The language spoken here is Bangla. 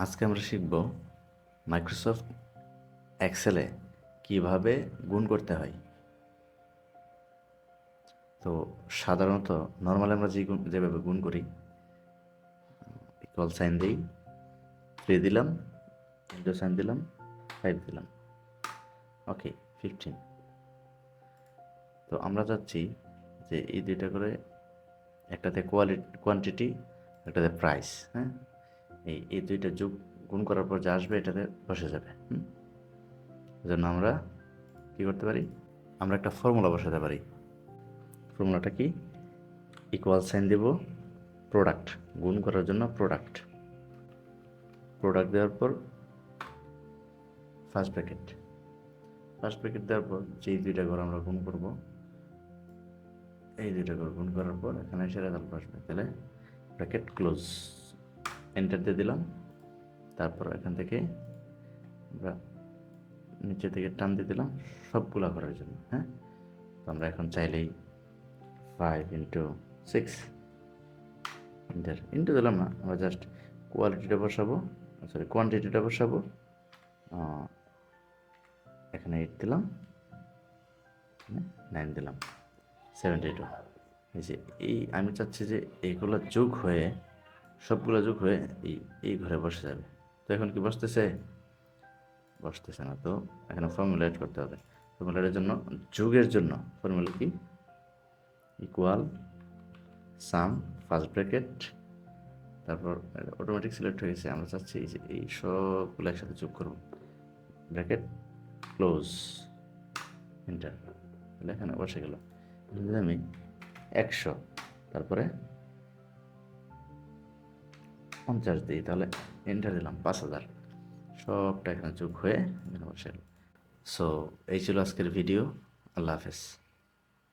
আজকে আমরা শিখব মাইক্রোসফট এক্সেলে কিভাবে গুণ করতে হয়। তো সাধারণত নর্মালি আমরা যেভাবে গুণ করি, ইকুয়াল সাইন দিই, 3 দিলাম, ইন্টু সাইন দিলাম, 5 দিলাম, ওকে 15। তো আমরা চাচ্ছি যে এই দুইটা করে, একটাতে কোয়ান্টিটি, একটাতে প্রাইস, হ্যাঁ, এই দুইটা যোগ গুণ করার পর যা আসবে এটাতে বসে যাবে। এজন্য আমরা কি করতে পারি, আমরা একটা ফর্মুলা বসাতে পারি। ফর্মুলাটা কি? ইকুয়াল সাইন দেব, প্রোডাক্ট গুণ করার জন্য প্রোডাক্ট দেওয়ার পর ফার্স্ট ব্র্যাকেট দেওয়ার পর যেই দুইটা ঘর আমরা গুণ করব, এই দুইটা ঘর গুণ করার পর এখানে এসে রেজাল্ট আসবে, তাহলে ব্র্যাকেট ক্লোজ, এন্টার দিয়ে দিলাম। তারপর এখান থেকে আমরা নিচে থেকে টান দিয়ে দিলাম সবগুলা ঘরের জন্য। হ্যাঁ, তো আমরা এখন চাইলেই 5 ইন্টু 6 ইন্টু দিলাম না, আমরা জাস্ট কোয়ান্টিটিটা বসাবো। এখানে 8 দিলাম, 9 দিলাম, 72। এই আমি চাচ্ছি যে এইগুলো যোগ হয়ে, সবগুলো যোগ হয়ে এই ঘরে বসে যাবে। তো এখন কি বসতেছে না, তো এখানে ফর্মুলা এড করতে হবে। ফর্মুলার জন্য, যোগের জন্য ফর্মুলা কি? ইকুয়াল সাম, ফার্স্ট ব্র্যাকেট, তারপর অটোমেটিক সিলেক্ট হয়ে গেছে। আমরা চাচ্ছি এই সবগুলো একসাথে যোগ করব, ব্র্যাকেট ক্লোজ, এন্টার, তাহলে এখানে বসে গেল। যদি আমি 100 তারপরে 50 দিই, তাহলে এন্টার দিলাম, 5000, সবটা এখানে যোগ হয়ে এখানে বসে গেল। সো এই ছিল আজকের ভিডিও। আল্লাহ হাফেজ।